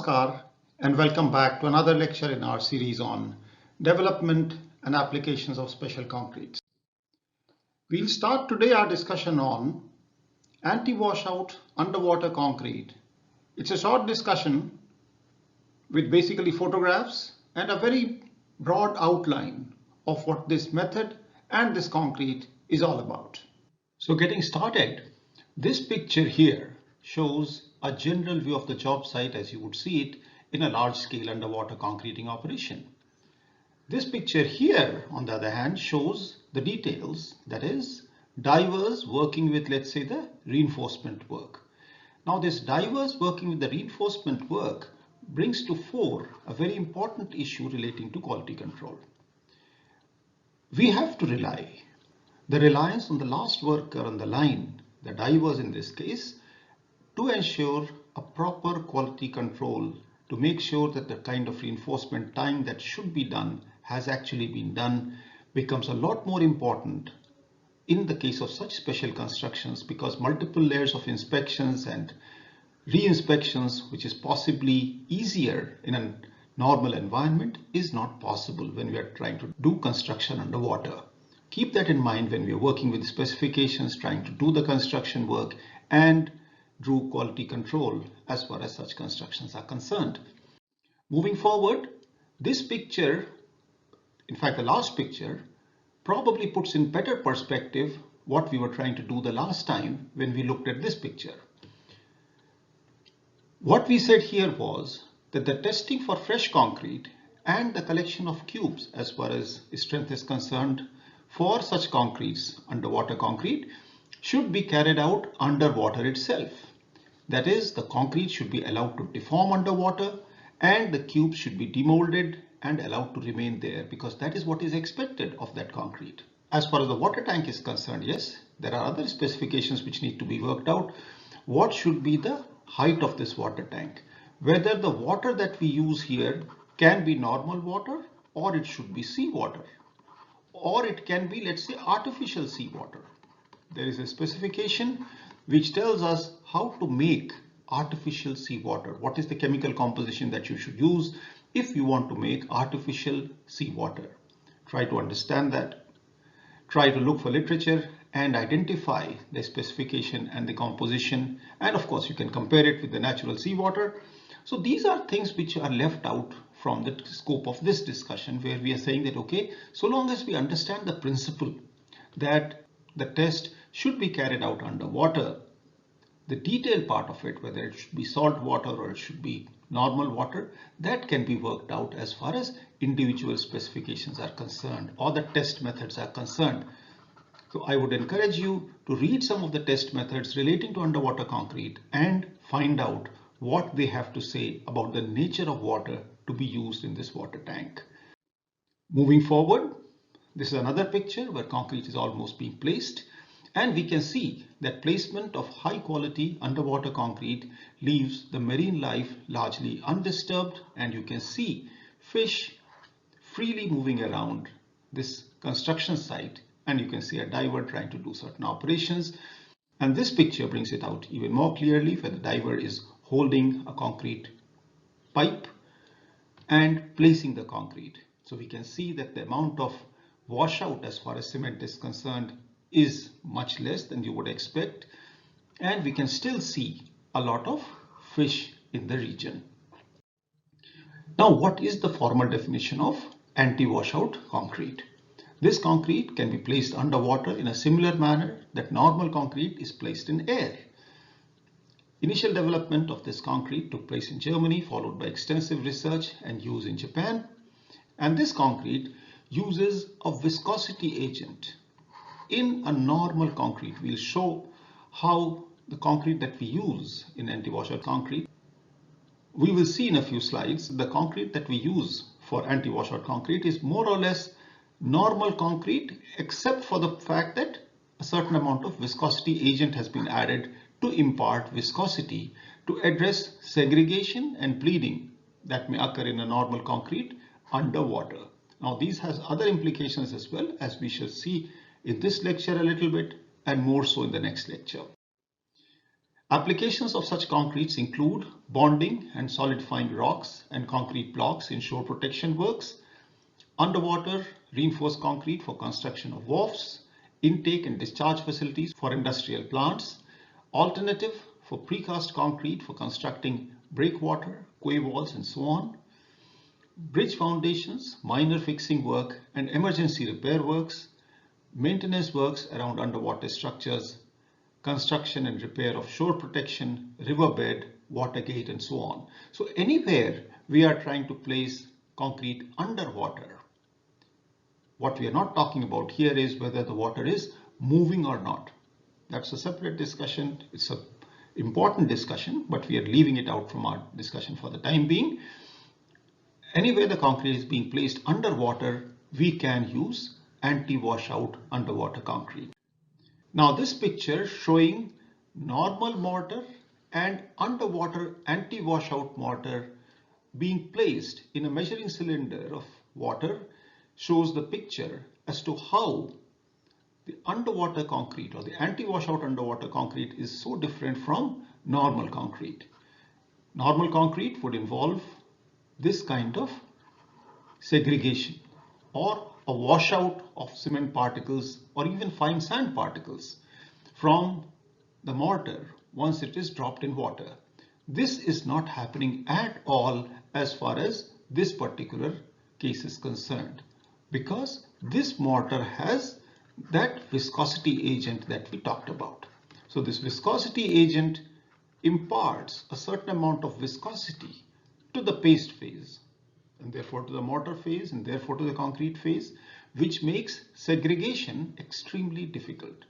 Namaskar and welcome back to another lecture in our series on development and applications of special concretes. We'll start today our discussion on anti-washout underwater concrete. It's a short discussion with basically photographs and a very broad outline of what this method and this concrete is all about. So getting started, this picture here shows a general view of the job site as you would see it in a large-scale underwater concreting operation. This picture here, on the other hand, shows the details, that is, divers working with, let's say, the reinforcement work. Now, this divers working with the reinforcement work brings to fore a very important issue relating to quality control. We have to the reliance on the last worker on the line, the divers in this case, to ensure a proper quality control, to make sure that the kind of reinforcement time that should be done has actually been done, becomes a lot more important in the case of such special constructions, because multiple layers of inspections and re-inspections, which is possibly easier in a normal environment, is not possible when we are trying to do construction underwater. Keep that in mind when we are working with specifications, trying to do the construction work and do quality control as far as such constructions are concerned. Moving forward, this picture, in fact the last picture, probably puts in better perspective what we were trying to do the last time when we looked at this picture. What we said here was that the testing for fresh concrete and the collection of cubes as far as strength is concerned for such concretes, underwater concrete, should be carried out underwater itself. That is, the concrete should be allowed to deform underwater and the cubes should be demolded and allowed to remain there, because that is what is expected of that concrete. As far as the water tank is concerned, yes, there are other specifications which need to be worked out. What should be the height of this water tank? Whether the water that we use here can be normal water or it should be seawater, or it can be, let's say, artificial seawater. There is a specification which tells us how to make artificial seawater. What is the chemical composition that you should use if you want to make artificial seawater? Try to understand that. Try to look for literature and identify the specification and the composition. And of course, you can compare it with the natural seawater. So these are things which are left out from the scope of this discussion, where we are saying that, okay, so long as we understand the principle that the test should be carried out underwater, the detailed part of it, whether it should be salt water or it should be normal water, that can be worked out as far as individual specifications are concerned or the test methods are concerned. So I would encourage you to read some of the test methods relating to underwater concrete and find out what they have to say about the nature of water to be used in this water tank. Moving forward, this is another picture where concrete is almost being placed, and we can see that placement of high quality underwater concrete leaves the marine life largely undisturbed, and you can see fish freely moving around this construction site, and you can see a diver trying to do certain operations. And this picture brings it out even more clearly, where the diver is holding a concrete pipe and placing the concrete. So we can see that the amount of washout as far as cement is concerned is much less than you would expect, and we can still see a lot of fish in the region. Now, what is the formal definition of anti-washout concrete? This concrete can be placed underwater in a similar manner that normal concrete is placed in air. Initial development of this concrete took place in Germany, followed by extensive research and use in Japan. And this concrete uses a viscosity agent. In a normal concrete, we'll show how the concrete that we use in anti-washout concrete, we will see in a few slides, the concrete that we use for anti-washout concrete is more or less normal concrete, except for the fact that a certain amount of viscosity agent has been added to impart viscosity to address segregation and bleeding that may occur in a normal concrete underwater. Now, these has other implications as well, as we shall see in this lecture a little bit and more so in the next lecture. Applications of such concretes include bonding and solidifying rocks and concrete blocks in shore protection works, underwater reinforced concrete for construction of wharves, intake and discharge facilities for industrial plants, alternative for precast concrete for constructing breakwater, quay walls and so on, bridge foundations, minor fixing work and emergency repair works, maintenance works around underwater structures, construction and repair of shore protection, riverbed, water gate and so on. So anywhere we are trying to place concrete underwater, what we are not talking about here is whether the water is moving or not. That's a separate discussion. It's an important discussion, but we are leaving it out from our discussion for the time being. Anywhere the concrete is being placed underwater, we can use anti-washout underwater concrete. Now this picture showing normal mortar and underwater anti-washout mortar being placed in a measuring cylinder of water shows the picture as to how the underwater concrete or the anti-washout underwater concrete is so different from normal concrete. Normal concrete would involve this kind of segregation or a washout of cement particles or even fine sand particles from the mortar once it is dropped in water. This is not happening at all as far as this particular case is concerned, because this mortar has that viscosity agent that we talked about. So this viscosity agent imparts a certain amount of viscosity to the paste phase, and therefore to the mortar phase, and therefore to the concrete phase, which makes segregation extremely difficult.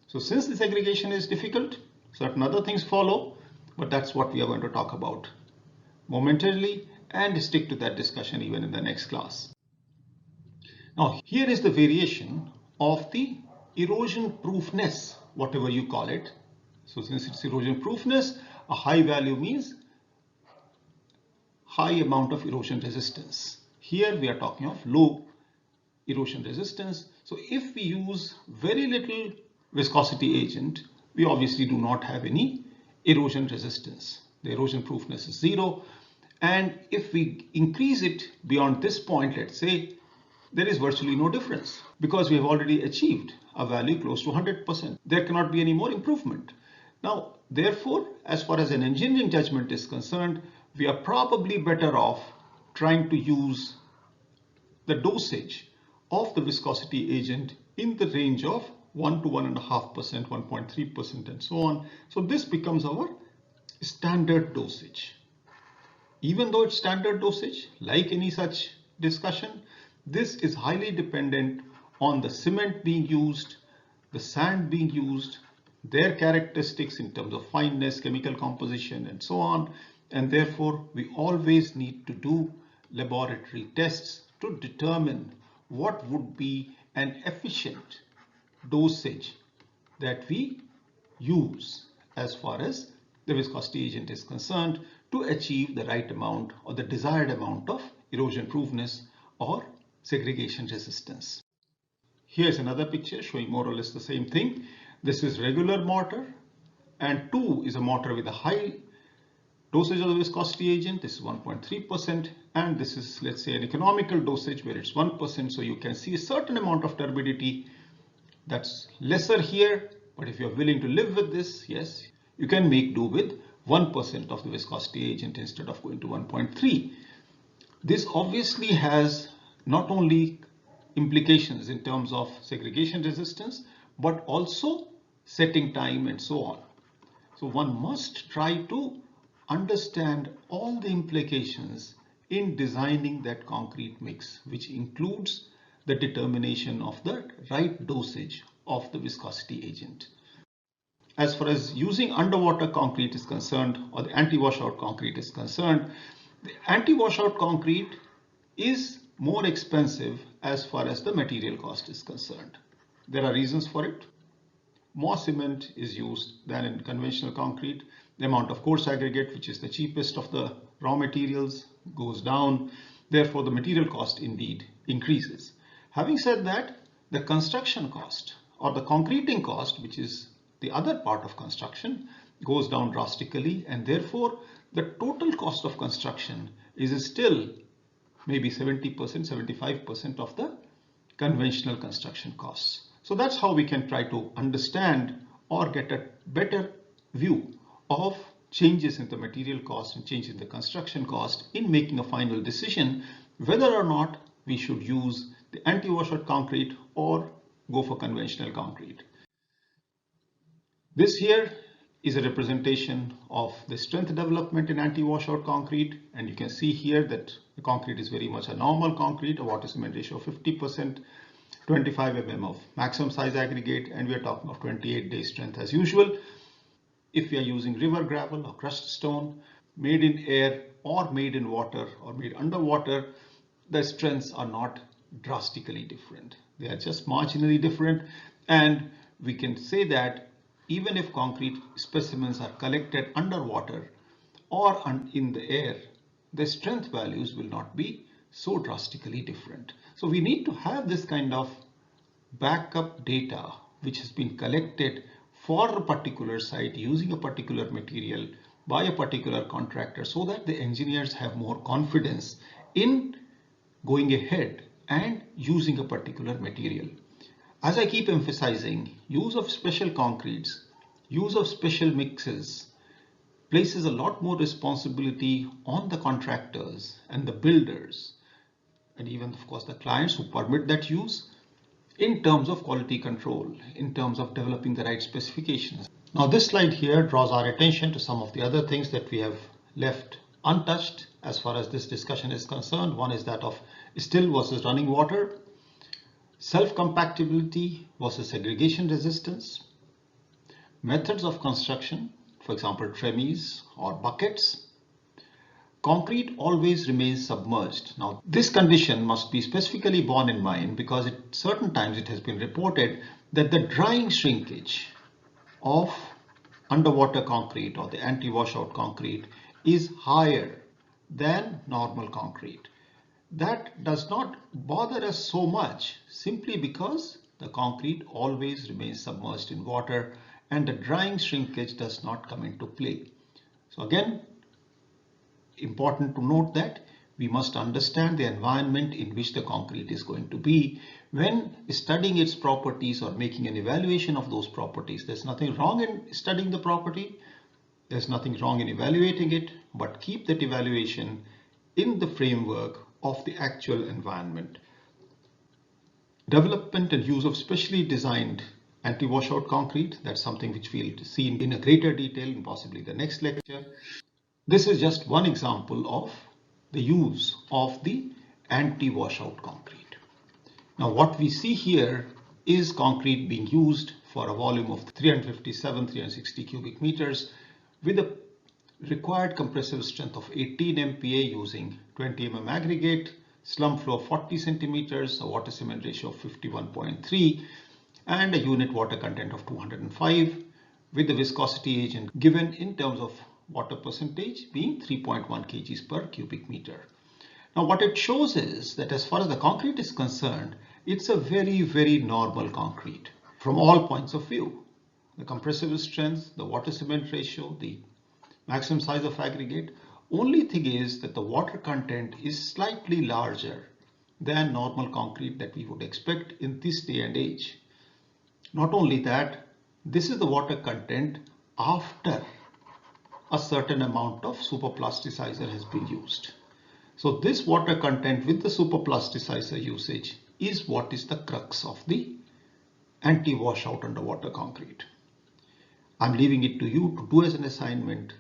So since the segregation is difficult, certain other things follow, but that's what we are going to talk about momentarily and stick to that discussion even in the next class. Now here is the variation of the erosion proofness, whatever you call it. So since it's erosion proofness, a high value means high amount of erosion resistance. Here we are talking of low erosion resistance. So if we use very little viscosity agent, we obviously do not have any erosion resistance. The erosion proofness is 0. And if we increase it beyond this point, let's say, there is virtually no difference because we have already achieved a value close to 100%. There cannot be any more improvement. Now, therefore, as far as an engineering judgment is concerned, we are probably better off trying to use the dosage of the viscosity agent in the range of 1 to 1.5%, 1.3% and so on. So this becomes our standard dosage. Even though it's standard dosage, like any such discussion, this is highly dependent on the cement being used, the sand being used, their characteristics in terms of fineness, chemical composition and so on. And therefore, we always need to do laboratory tests to determine what would be an efficient dosage that we use as far as the viscosity agent is concerned to achieve the right amount or the desired amount of erosion proofness or segregation resistance. Here's another picture showing more or less the same thing. This is regular mortar, and 2 is a mortar with a high dosage of the viscosity agent. This is 1.3%, and this is, let's say, an economical dosage where it's 1%. So you can see a certain amount of turbidity that's lesser here, but if you're willing to live with this, yes, you can make do with 1% of the viscosity agent instead of going to 1.3. This obviously has not only implications in terms of segregation resistance, but also setting time and so on. So one must try to understand all the implications in designing that concrete mix, which includes the determination of the right dosage of the viscosity agent. As far as using underwater concrete is concerned, or the anti-washout concrete is concerned, the anti-washout concrete is more expensive as far as the material cost is concerned. There are reasons for it. More cement is used than in conventional concrete. The amount of coarse aggregate, which is the cheapest of the raw materials, goes down. Therefore, the material cost indeed increases. Having said that, the construction cost or the concreting cost, which is the other part of construction, goes down drastically, and therefore the total cost of construction is still maybe 70%, 75% of the conventional construction costs. So that's how we can try to understand or get a better view of changes in the material cost and change in the construction cost in making a final decision whether or not we should use the anti-washout concrete or go for conventional concrete. This here is a representation of the strength development in anti-washout concrete, and you can see here that the concrete is very much a normal concrete, a water cement ratio of 50%, 25 mm of maximum size aggregate, and we are talking of 28-day strength as usual. If we are using river gravel or crushed stone, made in air or made in water or made underwater, the strengths are not drastically different. They are just marginally different, and we can say that even if concrete specimens are collected underwater or in the air, the strength values will not be so drastically different. So we need to have this kind of backup data which has been collected for a particular site using a particular material by a particular contractor, so that the engineers have more confidence in going ahead and using a particular material. As I keep emphasizing, use of special concretes, use of special mixes places a lot more responsibility on the contractors and the builders, and even of course the clients who permit that use, in terms of quality control, in terms of developing the right specifications. Now this slide here draws our attention to some of the other things that we have left untouched as far as this discussion is concerned. One is that of still versus running water, self-compactability versus segregation resistance, methods of construction, for example tremies or buckets. Concrete always remains submerged. Now this condition must be specifically borne in mind because at certain times it has been reported that the drying shrinkage of underwater concrete or the anti-washout concrete is higher than normal concrete. That does not bother us so much simply because the concrete always remains submerged in water and the drying shrinkage does not come into play. So again, important to note that we must understand the environment in which the concrete is going to be when studying its properties or making an evaluation of those properties. There's nothing wrong in studying the property, there's nothing wrong in evaluating it, but keep that evaluation in the framework of the actual environment. Development and use of specially designed anti-washout concrete, that's something which we'll see in a greater detail in possibly the next lecture. This is just one example of the use of the anti-washout concrete. Now what we see here is concrete being used for a volume of 360 cubic meters with a required compressive strength of 18 MPa using 20 mm aggregate, slump flow of 40 centimeters, a water cement ratio of 51.3 and a unit water content of 205 with the viscosity agent given in terms of water percentage being 3.1 kgs per cubic meter. Now what it shows is that as far as the concrete is concerned, it's a very normal concrete from all points of view. The compressive strength, the water cement ratio, the maximum size of aggregate. Only thing is that the water content is slightly larger than normal concrete that we would expect in this day and age. Not only that, this is the water content after a certain amount of superplasticizer has been used. So this water content with the superplasticizer usage is what is the crux of the anti-washout underwater concrete. I'm leaving it to you to do as an assignment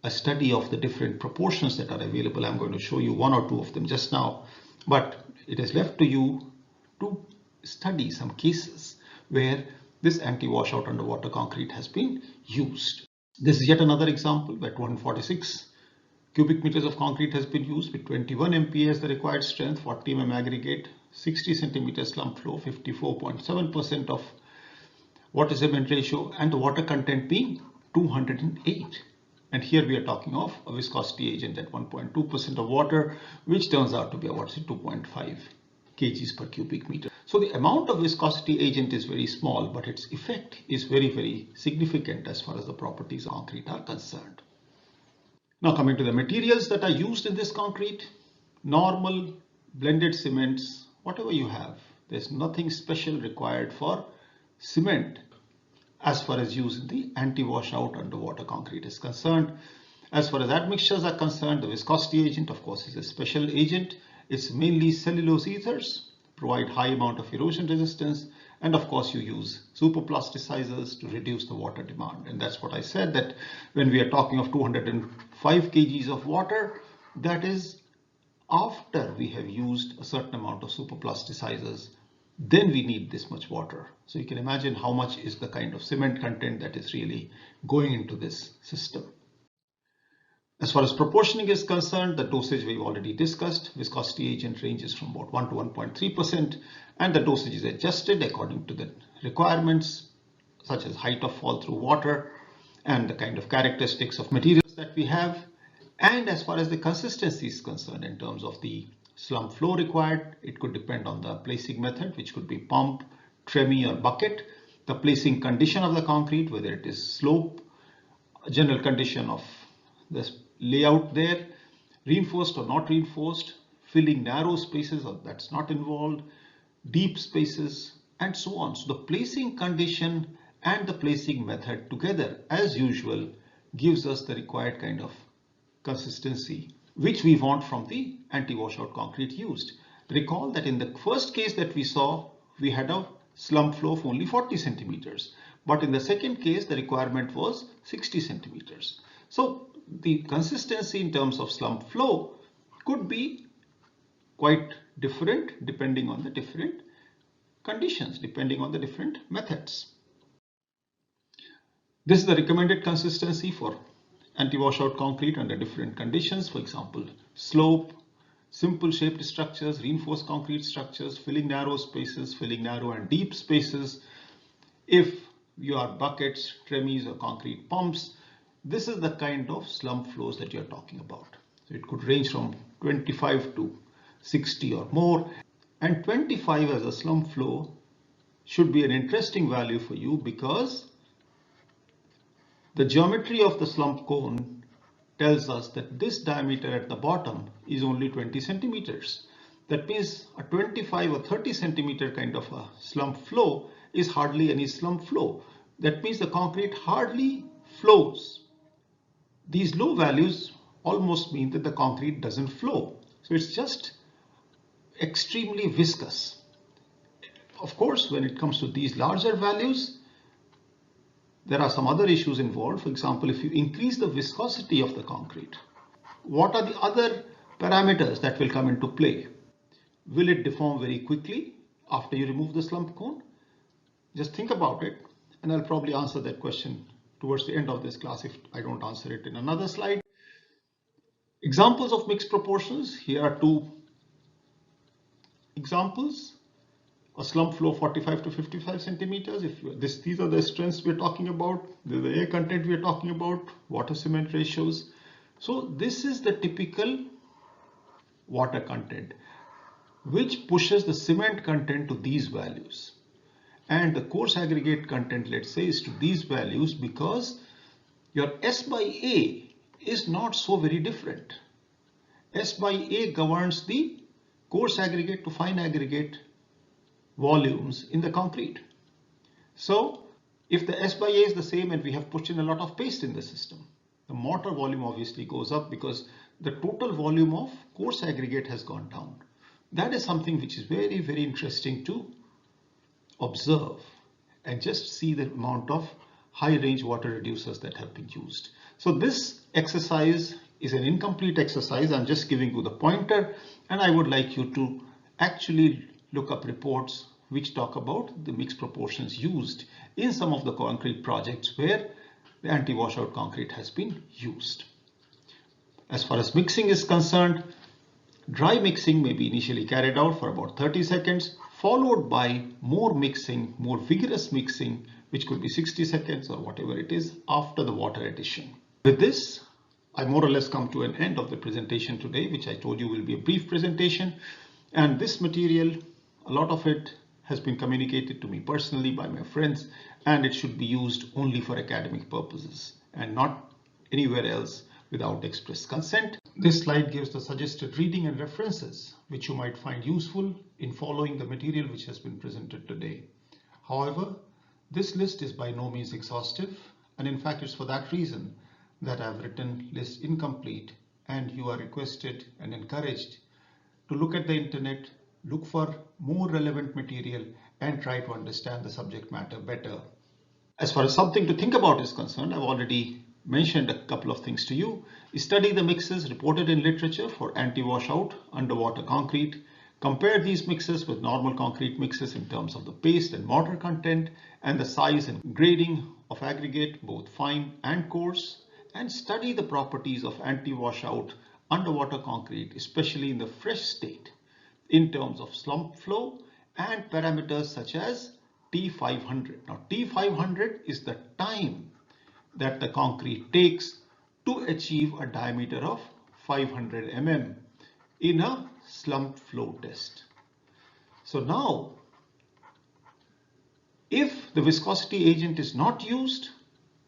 a study of the different proportions that are available. I'm going to show you one or two of them just now, but it is left to you to study some cases where this anti-washout underwater concrete has been used. This is yet another example where 246 cubic meters of concrete has been used with 21 MPa as the required strength, 40 mm aggregate, 60 centimeter slump flow, 54.7% of water cement ratio, and the water content being 208. And here we are talking of a viscosity agent at 1.2% of water, which turns out to be about 2.5 kgs per cubic meter. So the amount of viscosity agent is very small, but its effect is very, very significant as far as the properties of concrete are concerned. Now coming to the materials that are used in this concrete, normal blended cements, whatever you have, there's nothing special required for cement as far as use in the anti-washout underwater concrete is concerned. As far as admixtures are concerned, the viscosity agent, of course, is a special agent. It's mainly cellulose ethers, provide high amount of erosion resistance, and of course you use superplasticizers to reduce the water demand. And that's what I said, that when we are talking of 205 kgs of water, that is after we have used a certain amount of superplasticizers, then we need this much water. So you can imagine how much is the kind of cement content that is really going into this system. As far as proportioning is concerned, the dosage we've already discussed. Viscosity agent ranges from about 1 to 1.3%, and the dosage is adjusted according to the requirements, such as height of fall through water and the kind of characteristics of materials that we have. And as far as the consistency is concerned, in terms of the slump flow required, it could depend on the placing method, which could be pump, tremie or bucket, the placing condition of the concrete, whether it is slope, general condition of the layout there, reinforced or not reinforced, filling narrow spaces or that's not involved, deep spaces, and so on. So the placing condition and the placing method together, as usual, gives us the required kind of consistency which we want from the anti-washout concrete used. Recall that in the first case that we saw, we had a slump flow of only 40 centimeters, but in the second case the requirement was 60 centimeters. So the consistency in terms of slump flow could be quite different depending on the different conditions, depending on the different methods. This is the recommended consistency for anti-washout concrete under different conditions. For example, slope, simple shaped structures, reinforced concrete structures, filling narrow spaces, filling narrow and deep spaces. If you are buckets, tremies or concrete pumps, this is the kind of slump flows that you're talking about. So it could range from 25 to 60 or more, and 25 as a slump flow should be an interesting value for you because the geometry of the slump cone tells us that this diameter at the bottom is only 20 centimeters. That means a 25 or 30 centimeter kind of a slump flow is hardly any slump flow. That means the concrete hardly flows. These low values almost mean that the concrete doesn't flow. So it's just extremely viscous. Of course, when it comes to these larger values, there are some other issues involved. For example, if you increase the viscosity of the concrete, what are the other parameters that will come into play? Will it deform very quickly after you remove the slump cone? Just think about it, and I'll probably answer that question towards the end of this class if I don't answer it in another slide. Examples of mixed proportions. Here are two examples. A slump flow 45 to 55 centimeters. These are the strengths we're talking about, the air content we're talking about, water cement ratios. So this is the typical water content which pushes the cement content to these values. And the coarse aggregate content, let's say, is to these values because your S by A is not so very different. S by A governs the coarse aggregate to fine aggregate volumes in the concrete. So if the S by A is the same and we have pushed in a lot of paste in the system, the mortar volume obviously goes up because the total volume of coarse aggregate has gone down. That is something which is very, very interesting to observe and just see the amount of high range water reducers that have been used. So this exercise is an incomplete exercise. I'm just giving you the pointer, and I would like you to actually look up reports which talk about the mixed proportions used in some of the concrete projects where the anti-washout concrete has been used. As far as mixing is concerned, dry mixing may be initially carried out for about 30 seconds, followed by more mixing, more vigorous mixing, which could be 60 seconds or whatever it is after the water addition. With this, I more or less come to an end of the presentation today, which I told you will be a brief presentation. And this material, a lot of it has been communicated to me personally by my friends, and it should be used only for academic purposes and not anywhere else without express consent. This slide gives the suggested reading and references which you might find useful in following the material which has been presented today. However, this list is by no means exhaustive, and in fact it's for that reason that I've written list incomplete, and you are requested and encouraged to look at the internet, look for more relevant material, and try to understand the subject matter better. As far as something to think about is concerned, I've already mentioned a couple of things to you. Study the mixes reported in literature for anti-washout underwater concrete. Compare these mixes with normal concrete mixes in terms of the paste and mortar content and the size and grading of aggregate, both fine and coarse. And study the properties of anti-washout underwater concrete, especially in the fresh state, in terms of slump flow and parameters such as T500. Now, T500 is the time that the concrete takes to achieve a diameter of 500 mm in a slump flow test. So now, if the viscosity agent is not used,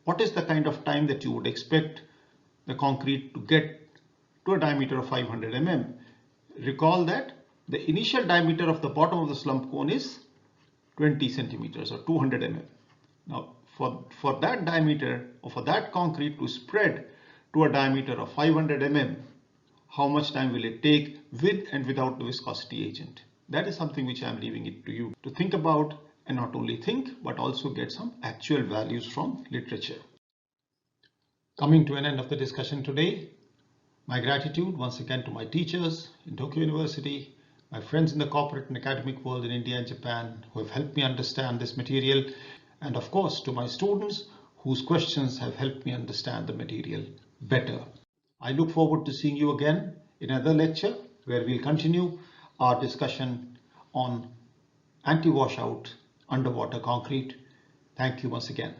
what is the kind of time that you would expect the concrete to get to a diameter of 500 mm? Recall that the initial diameter of the bottom of the slump cone is 20 centimeters or 200 mm. Now, for that diameter or for that concrete to spread to a diameter of 500 mm, how much time will it take with and without the viscosity agent? That is something which I am leaving it to you to think about, and not only think but also get some actual values from literature. Coming to an end of the discussion today, my gratitude once again to my teachers in Tokyo University, my friends in the corporate and academic world in India and Japan who have helped me understand this material, and of course to my students whose questions have helped me understand the material better. I look forward to seeing you again in another lecture where we'll continue our discussion on anti-washout underwater concrete. Thank you once again.